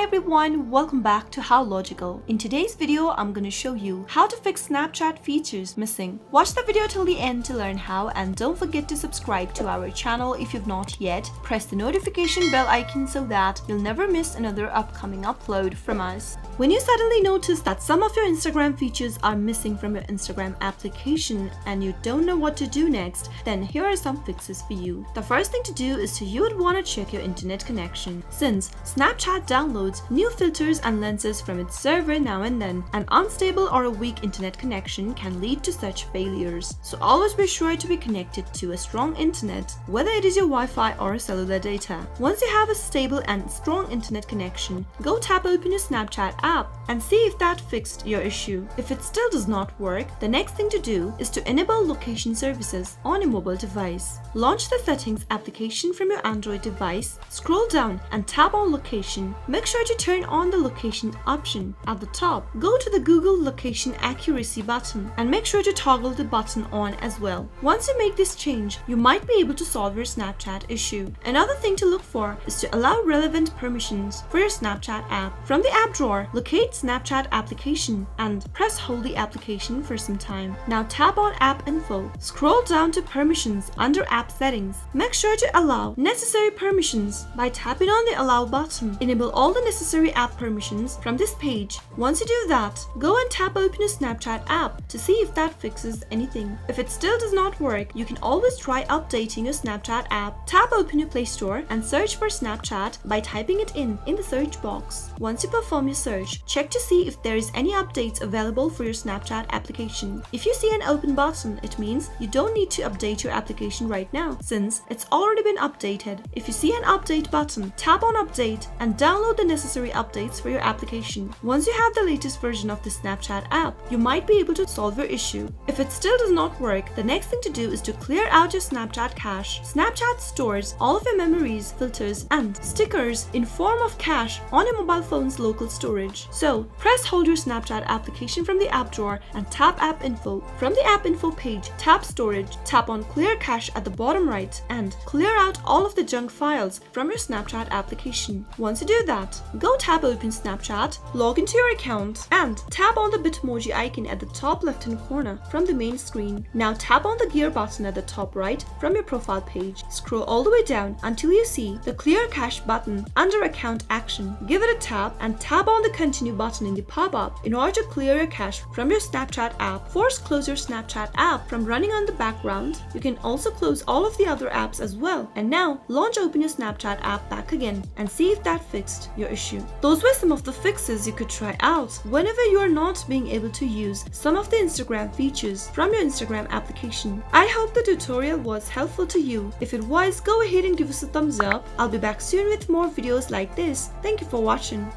everyone, welcome back to How Logical. In today's video, I'm gonna show you how to fix Snapchat features missing. Watch the video till the end to learn how, and don't forget to subscribe to our channel if you've not yet. Press the notification bell icon so that you'll never miss another upcoming upload from us. When you suddenly notice that some of your Instagram features are missing from your Instagram application and you don't know what to do next, then here are some fixes for you. The first thing to do is you would want to check your internet connection. Since Snapchat downloads new filters and lenses from its server now and then, an unstable or a weak internet connection can lead to such failures. So always be sure to be connected to a strong internet, whether it is your Wi-Fi or cellular data. Once you have a stable and strong internet connection, go tap open your Snapchat app and see if that fixed your issue. If it still does not work, the next thing to do is to enable location services on a mobile device. Launch the settings application from your Android device, scroll down and tap on location. Make sure to turn on the location option. At the top, go to the Google Location Accuracy button and make sure to toggle the button on as well. Once you make this change, you might be able to solve your Snapchat issue. Another thing to look for is to allow relevant permissions for your Snapchat app. From the app drawer, locate Snapchat application and press hold the application for some time. Now tap on App Info. Scroll down to Permissions under App Settings. Make sure to allow necessary permissions by tapping on the Allow button. Enable all the necessary app permissions from this page. Once you do that, go and tap open your Snapchat app to see if that fixes anything. If it still does not work, you can always try updating your Snapchat app. Tap open your Play Store and search for Snapchat by typing it in the search box. Once you perform your search, check to see if there is any updates available for your Snapchat application. If you see an open button, it means you don't need to update your application right now, since it's already been updated. If you see an update button, tap on update and download the necessary updates for your application. Once you have the latest version of the Snapchat app, you might be able to solve your issue. If it still does not work, the next thing to do is to clear out your Snapchat cache. Snapchat stores all of your memories, filters, and stickers in form of cache on your mobile phone's local storage. So press hold your Snapchat application from the app drawer and tap App Info. From the App Info page, tap Storage, tap on Clear Cache at the bottom right, and clear out all of the junk files from your Snapchat application. Once you do that, go tap open Snapchat, log into your account, and tap on the Bitmoji icon at the top left-hand corner from the main screen. Now tap on the gear button at the top right from your profile page. Scroll all the way down until you see the Clear Cache button under Account Action. Give it a tap and tap on the Continue button in the pop-up in order to clear your cache from your Snapchat app. Force close your Snapchat app from running on the background. You can also close all of the other apps as well. And now launch open your Snapchat app back again and see if that fixed your issue. Those were some of the fixes you could try out whenever you are not being able to use some of the Instagram features from your Instagram application. I hope the tutorial was helpful to you. If it was, go ahead and give us a thumbs up. I'll be back soon with more videos like this. Thank you for watching.